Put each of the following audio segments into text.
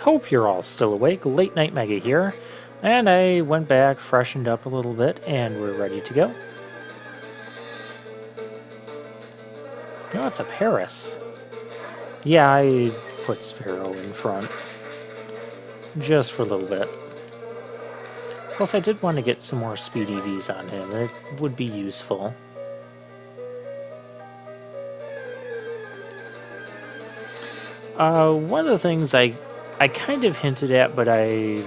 Hope you're all still awake. Late Night Mega here. And I went back, freshened up a little bit, and we're ready to go. No, it's a Paris. Yeah, I put Sparrow in front. Just for a little bit. Plus, I did want to get some more speed EVs on him. It would be useful. One of the things I kind of hinted at, but I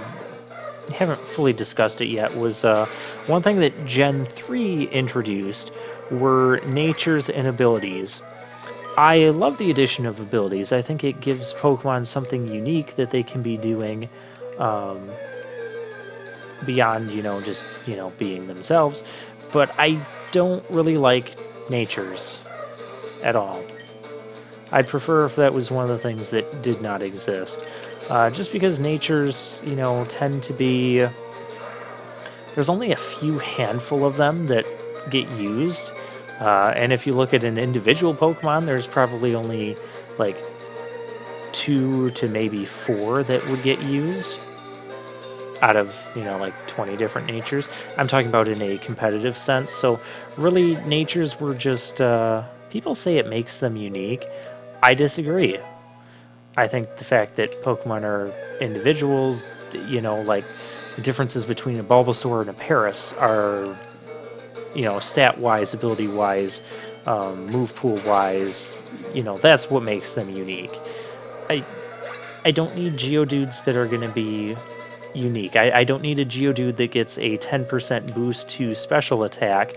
haven't fully discussed it yet, was one thing that Gen 3 introduced were natures and abilities. I love the addition of abilities. I think it gives Pokemon something unique that they can be doing beyond, just, being themselves. But I don't really like natures at all. I'd prefer if that was one of the things that did not exist. Just because natures, tend to be... There's only a few handful of them that get used. And if you look at an individual Pokemon, there's probably only, like, 2 to maybe 4 that would get used out of, like 20 different natures. I'm talking about in a competitive sense. So really, natures were just... people say it makes them unique. I disagree. I think the fact that Pokemon are individuals, like the differences between a Bulbasaur and a Paris are, stat-wise, ability-wise, move pool-wise, that's what makes them unique. I don't need Geodudes that are going to be unique. I don't need a Geodude that gets a 10% boost to special attack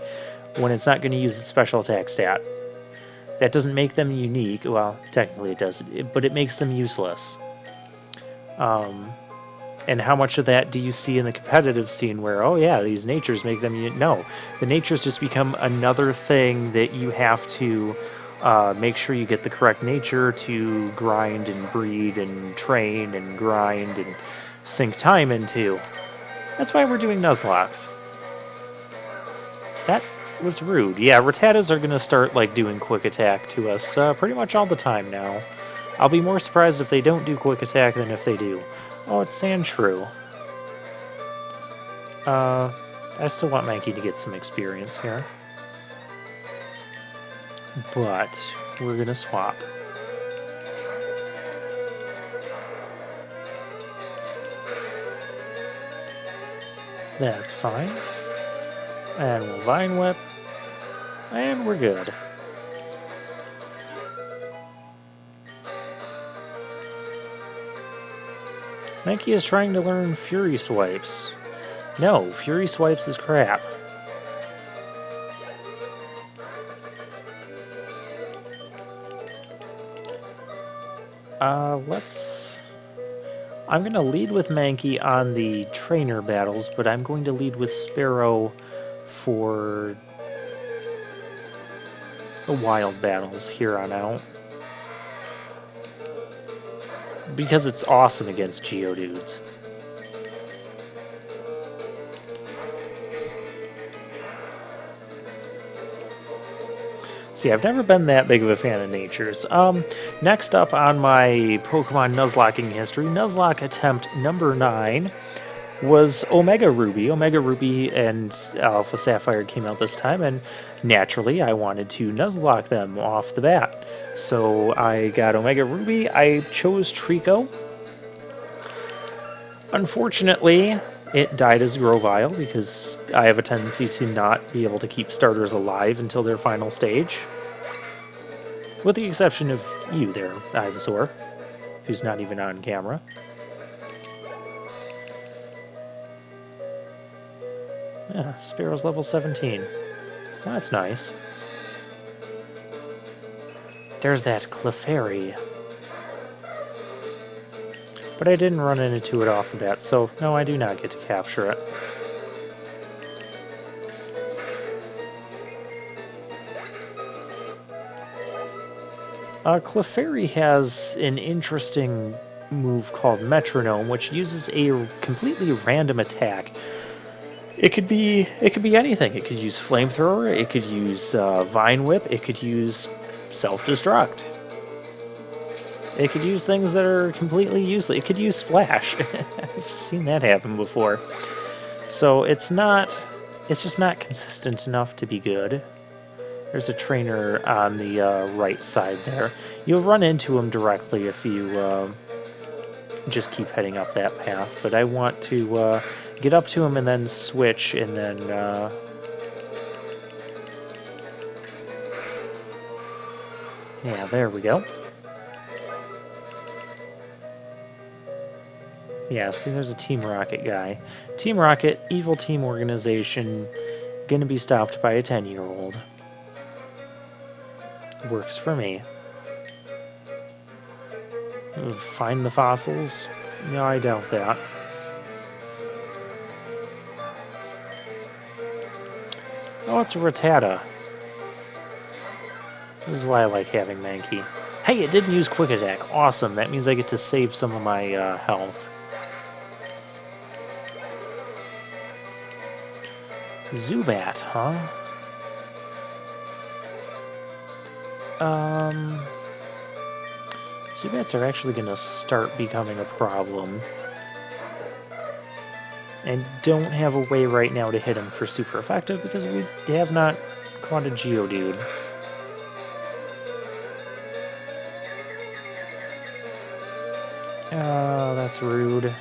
when it's not going to use its special attack stat. That doesn't make them unique. Well, technically it does, but it makes them useless. And how much of that do you see in the competitive scene where, oh yeah, these natures make them unique? No, the natures just become another thing that you have to make sure you get the correct nature to grind and breed and train and grind and sink time into. That's why we're doing Nuzlocks. That was rude. Yeah, Rattatas are going to start like doing quick attack to us pretty much all the time now. I'll be more surprised if they don't do quick attack than if they do. Oh, it's Sandshrew. I still want Mankey to get some experience here. But we're going to swap. That's fine. And we'll Vine Whip. And we're good. Mankey is trying to learn Fury Swipes. No, Fury Swipes is crap. I'm going to lead with Mankey on the trainer battles, but I'm going to lead with Sparrow for the wild battles here on out. Because it's awesome against Geodudes. See, I've never been that big of a fan of natures. Next up on my Pokemon Nuzlocking history, Nuzlocke attempt number 9 was Omega Ruby. Omega Ruby and Alpha Sapphire came out this time, and naturally I wanted to Nuzlocke them off the bat. So I got Omega Ruby. I chose Trico. Unfortunately, it died as Grovyle because I have a tendency to not be able to keep starters alive until their final stage. With the exception of you there, Ivysaur, who's not even on camera. Yeah, Sparrow's level 17. Well, that's nice. There's that Clefairy. But I didn't run into it off the bat, so no, I do not get to capture it. Clefairy has an interesting move called Metronome, which uses a completely random attack. It could be anything. It could use Flamethrower, it could use Vine Whip, it could use Self-Destruct. It could use things that are completely useless. It could use Splash. I've seen that happen before. So it's just not consistent enough to be good. There's a trainer on the right side there. You'll run into him directly if you just keep heading up that path, but I want to get up to him and then switch, and then yeah, there we go. Yeah, see, there's a Team Rocket guy. Team Rocket, evil team organization, gonna be stopped by a 10-year-old. Works for me. Find the fossils? No, I doubt that. Oh, it's a Rattata. This is why I like having Mankey. Hey, it didn't use Quick Attack. Awesome. That means I get to save some of my health. Zubat, huh? Zubats are actually going to start becoming a problem. And don't have a way right now to hit him for super effective because we have not caught a Geodude. Oh, that's rude.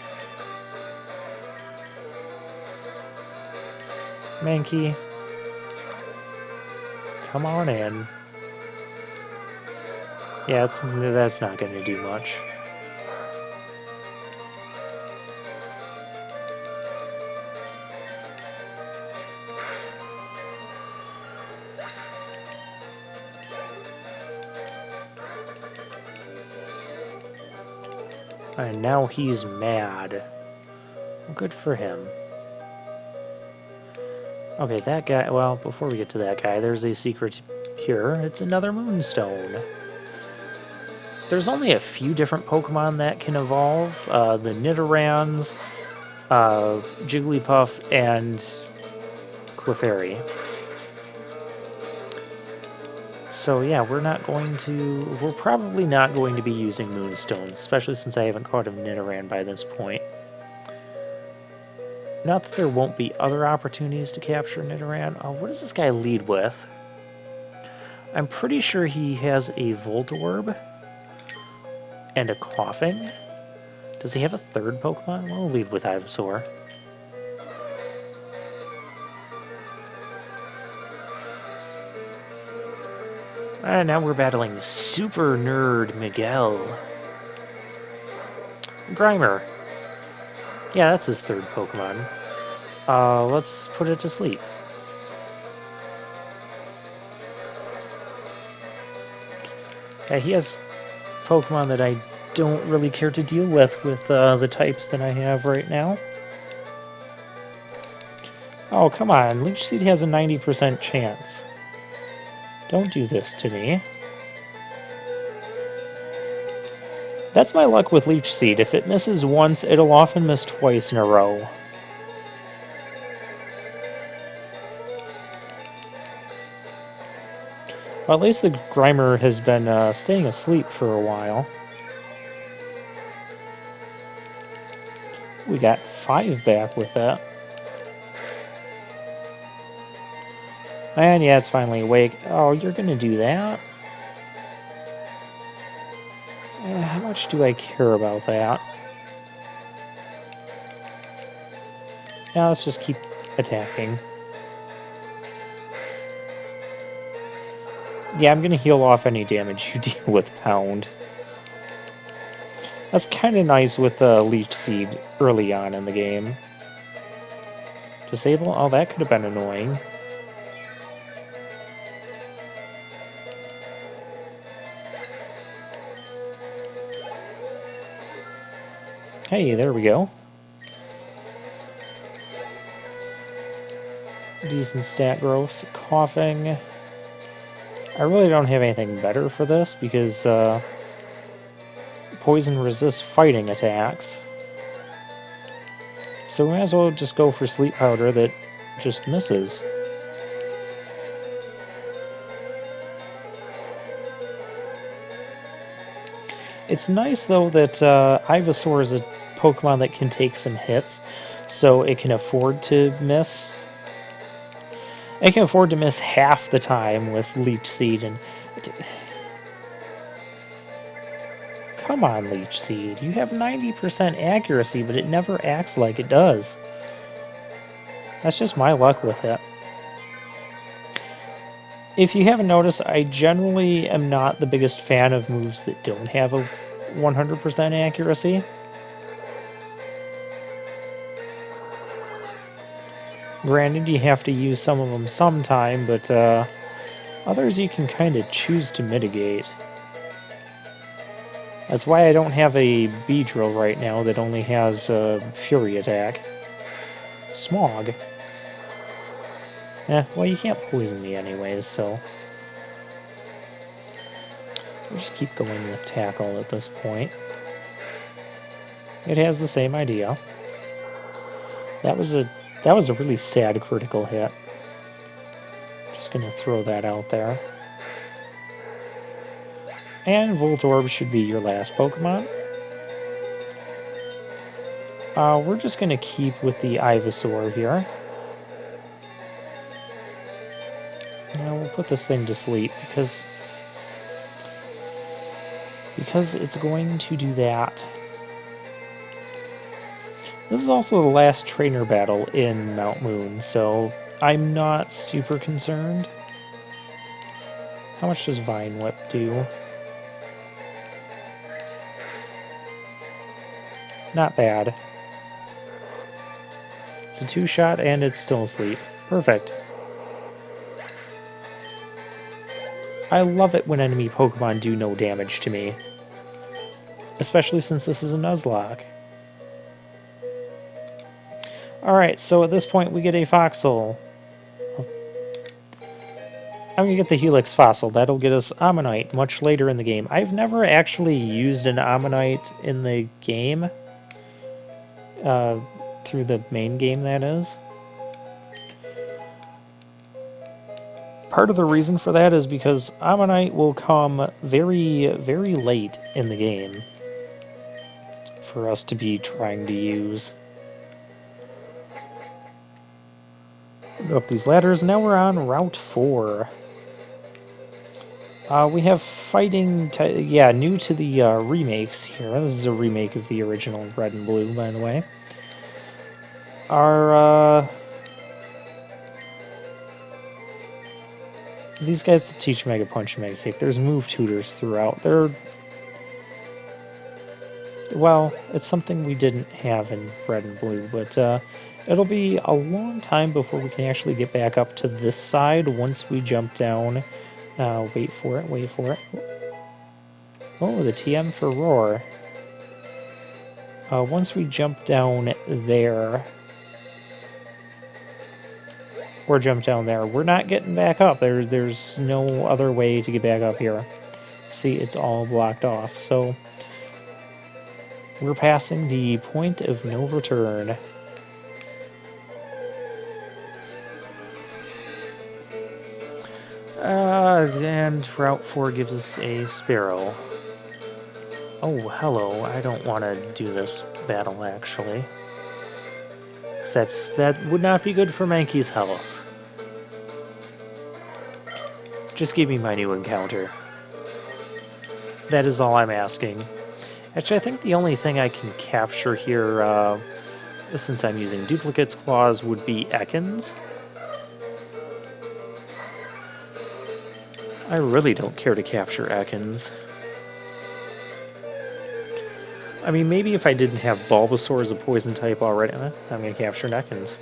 Mankey. Come on in. Yeah, that's not going to do much. And now he's mad. Good for him. Okay, that guy... Well, before we get to that guy, there's a secret here. It's another Moonstone. There's only a few different Pokemon that can evolve. The Nidorans, Jigglypuff, and Clefairy. So yeah, we're probably not going to be using Moonstones, especially since I haven't caught a Nidoran by this point. Not that there won't be other opportunities to capture Nidoran. Oh, what does this guy lead with? I'm pretty sure he has a Voltorb and a Coughing. Does he have a third Pokemon? We'll lead with Ivysaur. And now we're battling Super Nerd Miguel. Grimer. Yeah, that's his third Pokemon. Let's put it to sleep. Yeah, he has Pokemon that I don't really care to deal with the types that I have right now. Oh, come on. Leech Seed has a 90% chance. Don't do this to me. That's my luck with Leech Seed. If it misses once, it'll often miss twice in a row. Well, at least the Grimer has been staying asleep for a while. We got 5 back with that. And yeah, it's finally awake. Oh, you're gonna do that? How much do I care about that? Now let's just keep attacking. Yeah, I'm gonna heal off any damage you deal with Pound. That's kind of nice with Leech Seed early on in the game. Disable? Oh, that could have been annoying. Hey, there we go. Decent stat growth. Coughing. I really don't have anything better for this because poison resists fighting attacks. So we might as well just go for Sleep Powder that just misses. It's nice, though, that Ivysaur is a Pokemon that can take some hits, so it can afford to miss. It can afford to miss half the time with Leech Seed, and... Come on, Leech Seed. You have 90% accuracy, but it never acts like it does. That's just my luck with it. If you haven't noticed, I generally am not the biggest fan of moves that don't have a 100% accuracy. Granted, you have to use some of them sometime, but others you can kind of choose to mitigate. That's why I don't have a Beedrill right now that only has a Fury attack. Smog. Well, you can't poison me anyways, so... We'll just keep going with Tackle at this point. It has the same idea. That was a really sad critical hit. Just gonna throw that out there. And Voltorb should be your last Pokemon. We're just gonna keep with the Ivysaur here. We'll put this thing to sleep because it's going to do that. This is also the last trainer battle in Mount Moon, so I'm not super concerned. How much does Vine Whip do? Not bad. It's a 2-shot and it's still asleep. Perfect. I love it when enemy Pokemon do no damage to me. Especially since this is a Nuzlocke. Alright, so at this point we get a Foxhole. I'm going to get the Helix Fossil. That'll get us Ammonite much later in the game. I've never actually used an Ammonite in the game. Through the main game, that is. Part of the reason for that is because Ammonite will come very, very late in the game for us to be trying to use. Go up these ladders. Now we're on Route 4. We have fighting... new to the remakes here. This is a remake of the original Red and Blue, by the way. These guys that teach Mega Punch and Mega Kick, there's move tutors throughout. Well, it's something we didn't have in Red and Blue, but it'll be a long time before we can actually get back up to this side once we jump down. Wait for it, wait for it. Oh, the TM for Roar. Once we jump down there... Or jump down there. We're not getting back up. There's no other way to get back up here. See, it's all blocked off. So we're passing the point of no return. And Route 4 gives us a Sparrow. Oh, hello. I don't want to do this battle, actually. That would not be good for Mankey's health. Just give me my new encounter. That is all I'm asking. Actually, I think the only thing I can capture here, since I'm using Duplicate's Claws, would be Ekans. I really don't care to capture Ekans. I mean, maybe if I didn't have Bulbasaur as a poison type already... I'm going to capture Ekans.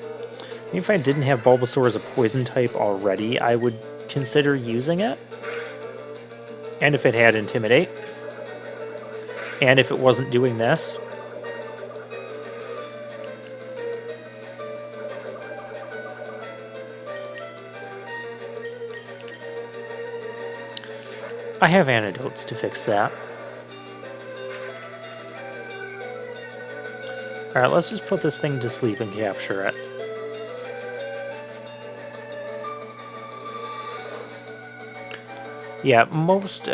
Maybe if I didn't have Bulbasaur as a poison type already, I would consider using it. And if it had Intimidate. And if it wasn't doing this. I have antidotes to fix that. Alright, let's just put this thing to sleep and capture it. Yeah, most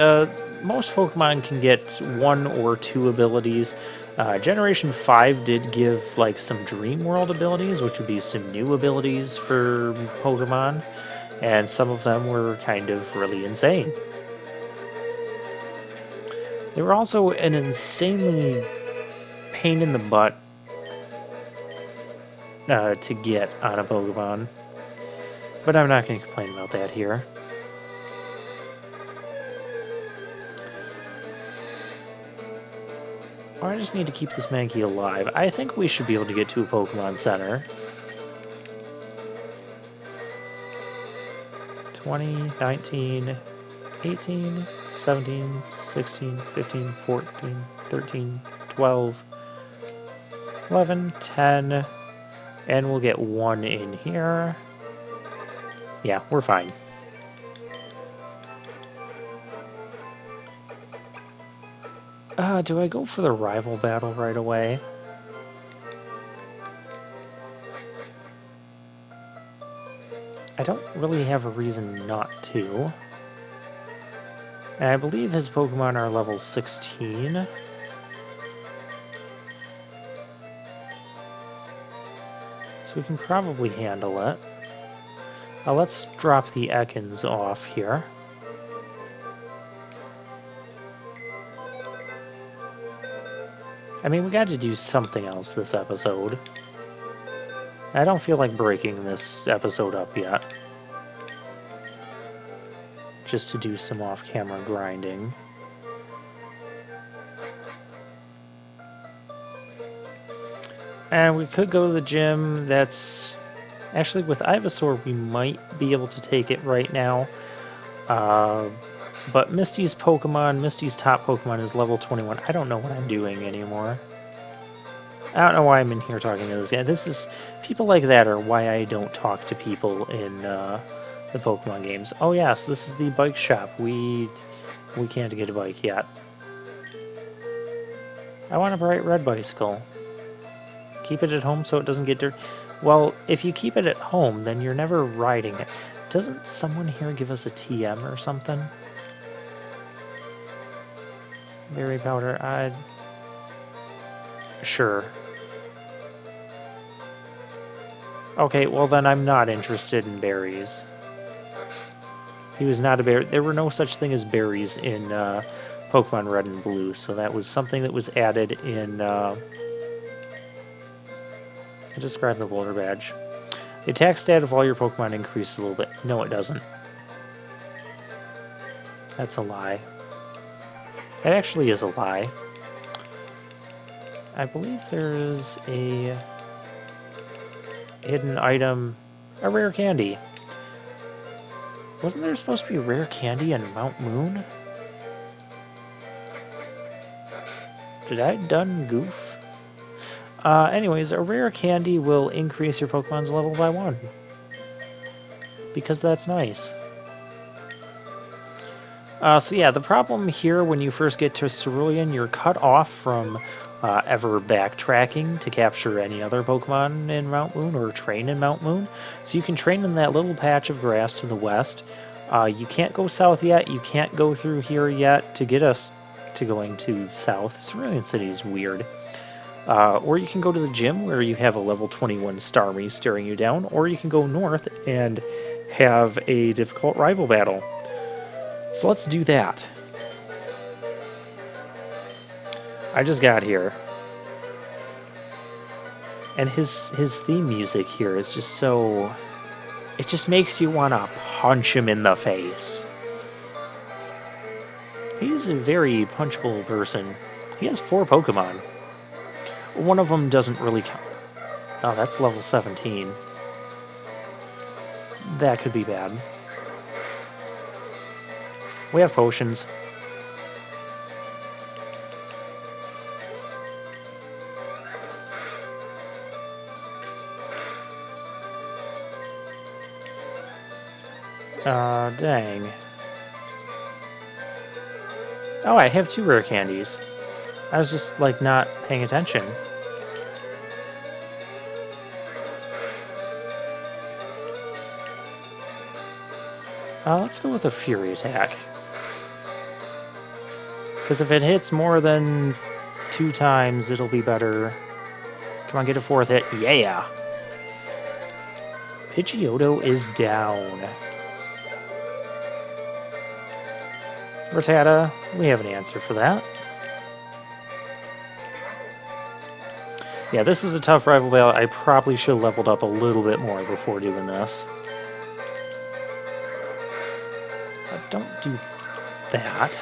most Pokemon can get 1 or 2 abilities. Generation 5 did give like some Dream World abilities, which would be some new abilities for Pokemon, and some of them were kind of really insane. They were also an insanely pain in the butt to get on a Pokemon, but I'm not going to complain about that here. Oh, I just need to keep this Mankey alive. I think we should be able to get to a Pokemon Center. 20, 19, 18, 17, 16, 15, 14, 13, 12, 11, 10, and we'll get 1 in here. Yeah, we're fine. Do I go for the rival battle right away? I don't really have a reason not to. And I believe his Pokemon are level 16. So we can probably handle it. Let's drop the Ekans off here. I mean, we got to do something else this episode. I don't feel like breaking this episode up yet. Just to do some off-camera grinding. And we could go to the gym. That's... Actually, with Ivysaur, we might be able to take it right now. But Misty's top Pokemon is level 21. I don't know what I'm doing anymore. I don't know why I'm in here talking to this guy. People like that are why I don't talk to people in the Pokemon games. Oh yes, this is the bike shop. We can't get a bike yet. I want a bright red bicycle. Keep it at home so it doesn't get dirty. Well, if you keep it at home, then you're never riding it. Doesn't someone here give us a TM or something? Berry powder, sure. Okay, well then I'm not interested in berries. He was not a berry. There were no such thing as berries in Pokemon Red and Blue, so that was something that was added in... I just grabbed the Boulder Badge. The attack stat of all your Pokemon increases a little bit. No, it doesn't. That's a lie. That actually is a lie. I believe there's a hidden item, a rare candy. Wasn't there supposed to be a rare candy in Mount Moon? Did I done goof? Anyways, a rare candy will increase your Pokemon's level by 1. Because that's nice. So yeah, the problem here when you first get to Cerulean, you're cut off from ever backtracking to capture any other Pokemon in Mount Moon or train in Mount Moon. So you can train in that little patch of grass to the west. You can't go south yet. You can't go through here yet to get us to going to south. Cerulean City is weird. Or you can go to the gym where you have a level 21 Starmie staring you down, or you can go north and have a difficult rival battle. So let's do that. I just got here. And his theme music here is just so... It just makes you want to punch him in the face. He's a very punchable person. He has 4 Pokemon. One of them doesn't really count. Oh, that's level 17. That could be bad. We have potions. Dang. Oh, I have 2 rare candies. I was just, like, not paying attention. Let's go with a Fury attack. Because if it hits more than 2 times, it'll be better. Come on, get a 4th hit. Yeah! Pidgeotto is down. Rattata, we have an answer for that. Yeah, this is a tough rival battle. I probably should have leveled up a little bit more before doing this. But don't do that.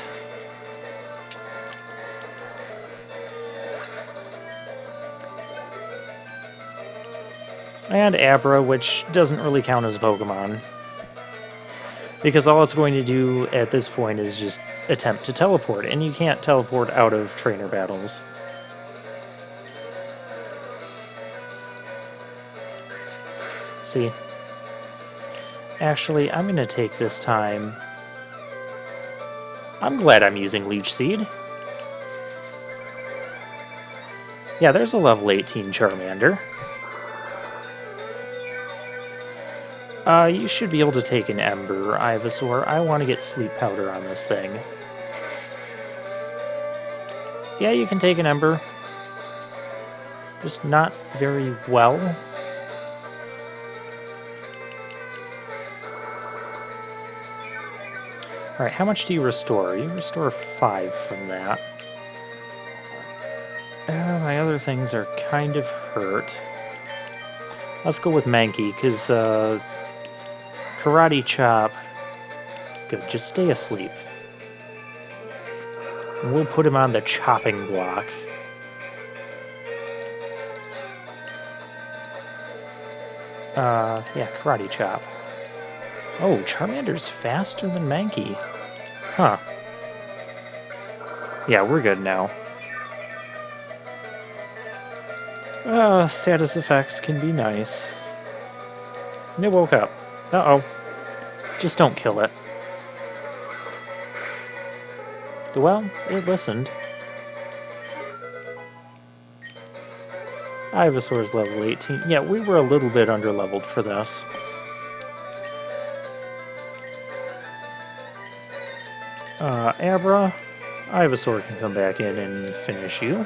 And Abra, which doesn't really count as a Pokemon. Because all it's going to do at this point is just attempt to teleport, and you can't teleport out of trainer battles. See? Actually, I'm going to take this time. I'm glad I'm using Leech Seed. Yeah, there's a level 18 Charmander. You should be able to take an Ember, Ivysaur. I want to get Sleep Powder on this thing. Yeah, you can take an Ember. Just not very well. Alright, how much do you restore? You restore 5 from that. My other things are kind of hurt. Let's go with Mankey, because Karate Chop. Good, just stay asleep. And we'll put him on the chopping block. Yeah, Karate Chop. Oh, Charmander's faster than Mankey. Huh. Yeah, we're good now. Status effects can be nice. And it woke up. Uh-oh. Just don't kill it. Well, it listened. Ivysaur's level 18. Yeah, we were a little bit under-leveled for this. Abra, Ivysaur can come back in and finish you.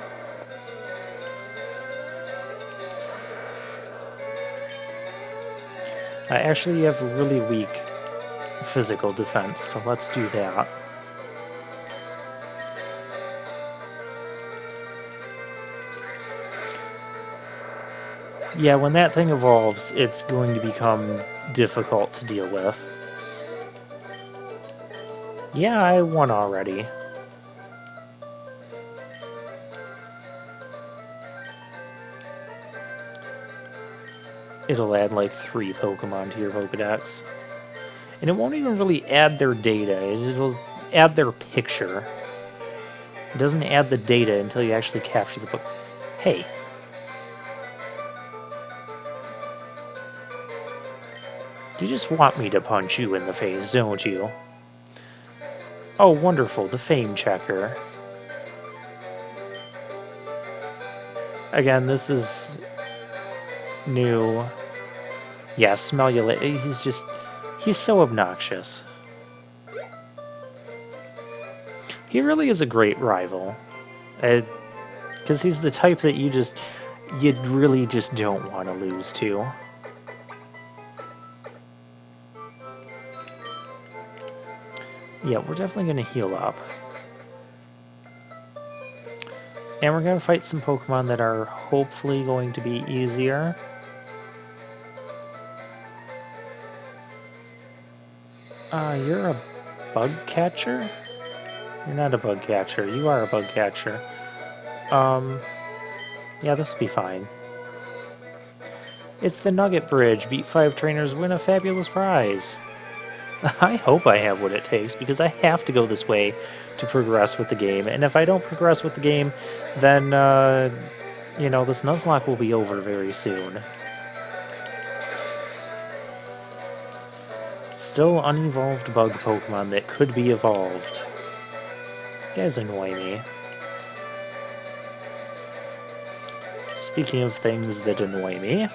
Actually, you have a really weak physical defense, so let's do that. Yeah, when that thing evolves, it's going to become difficult to deal with. Yeah, I won already. It'll add like 3 Pokemon to your Pokedex. And it won't even really add their data, it'll add their picture. It doesn't add the data until you actually capture the book. Hey. You just want me to punch you in the face, don't you? Oh, wonderful, the Fame Checker. Again, this is new. Yeah, Smellula, he's so obnoxious. He really is a great rival. Because he's the type that you really just don't want to lose to. Yeah, we're definitely going to heal up. And we're going to fight some Pokemon that are hopefully going to be easier. You're a bug catcher? You're not a bug catcher. You are a bug catcher. Yeah, this will be fine. It's the Nugget Bridge. Beat 5 trainers, win a fabulous prize. I hope I have what it takes, because I have to go this way to progress with the game. And if I don't progress with the game, then, you know, this Nuzlocke will be over very soon. Still unevolved bug Pokemon that could be evolved. You guys annoy me. Speaking of things that annoy me...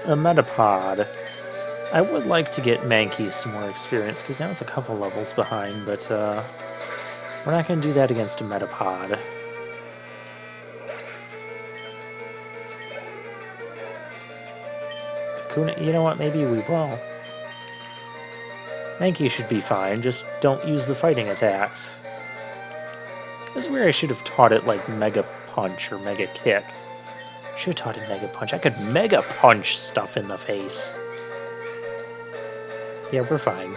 a Metapod. I would like to get Mankey some more experience, because now it's a couple levels behind, but we're not going to do that against a Metapod. Kakuna, you know what, maybe we will. Mankey should be fine, just don't use the fighting attacks. This is where I should have taught it, like, Mega Punch or Mega Kick. Should have taught it Mega Punch. I could Mega Punch stuff in the face. Yeah, we're fine.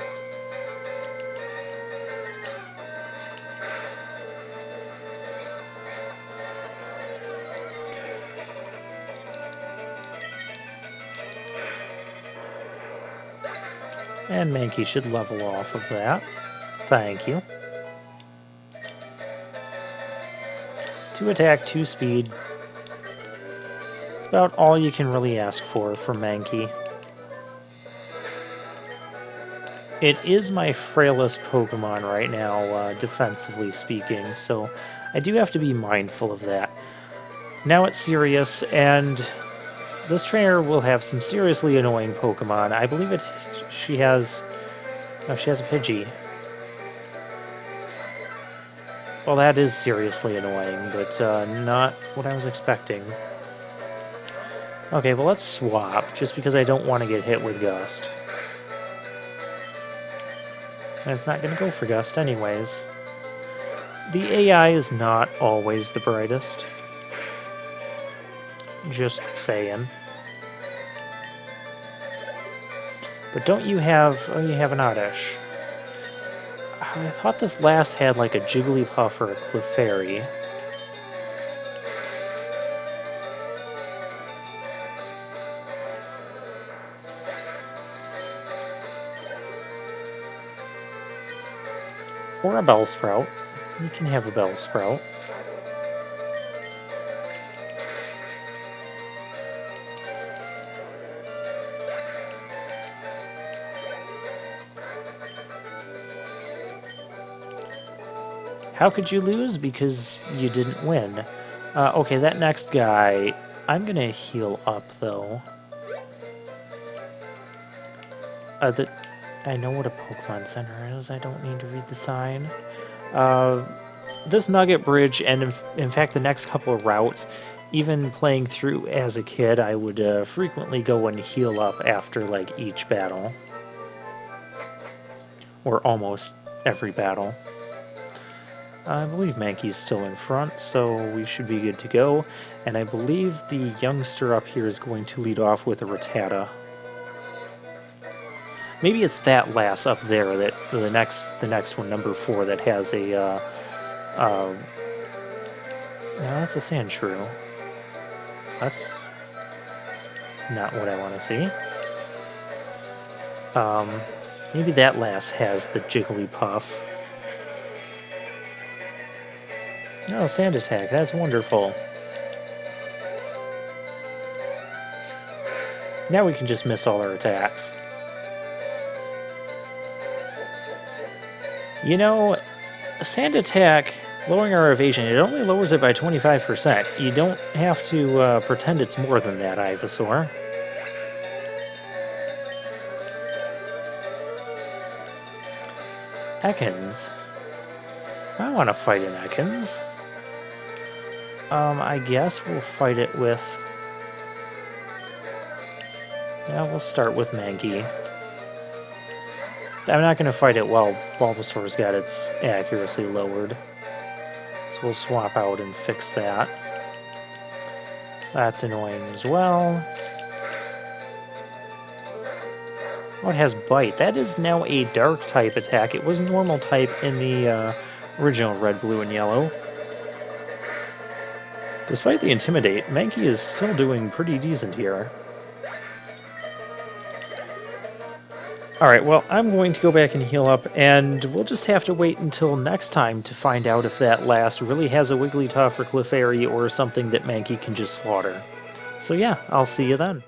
And Mankey should level off of that. Thank you. 2 attack, 2 speed. It's about all you can really ask for Mankey. It is my frailest Pokemon right now, defensively speaking, so I do have to be mindful of that. Now it's serious, and this trainer will have some seriously annoying Pokemon. I believe she has a Pidgey. Well, that is seriously annoying, but not what I was expecting. Okay, well, let's swap, just because I don't want to get hit with Gust. And it's not going to go for Gust anyways. The AI is not always the brightest. Just saying. But don't you have... Oh, you have an Oddish. I thought this last had like a Jigglypuff or a Clefairy. Or a Bellsprout. You can have a Bellsprout. How could you lose? Because you didn't win. Okay, that next guy, I'm gonna heal up though. I know what a Pokemon Center is. I don't need to read the sign. This Nugget Bridge, and in fact the next couple of routes, even playing through as a kid, I would frequently go and heal up after like each battle. Or almost every battle. I believe Mankey's still in front, so we should be good to go. And I believe the youngster up here is going to lead off with a Rattata. Maybe it's that last up there, that the next one, number 4, that has a no, that's a Sandshrew. That's not what I want to see. Maybe that last has the Jigglypuff. No, Sand Attack, that's wonderful. Now we can just miss all our attacks. You know, Sand Attack, lowering our evasion, it only lowers it by 25%. You don't have to pretend it's more than that, Ivysaur. Ekans. I want to fight an Ekans. I guess we'll fight it with... Yeah, we'll start with Mankey. I'm not going to fight it while Bulbasaur's got its accuracy lowered. So we'll swap out and fix that. That's annoying as well. Oh, it has Bite. That is now a Dark-type attack. It was Normal type in the original Red, Blue, and Yellow. Despite the Intimidate, Mankey is still doing pretty decent here. Alright, well, I'm going to go back and heal up, and we'll just have to wait until next time to find out if that last really has a Wigglytuff or Clefairy or something that Mankey can just slaughter. So yeah, I'll see you then.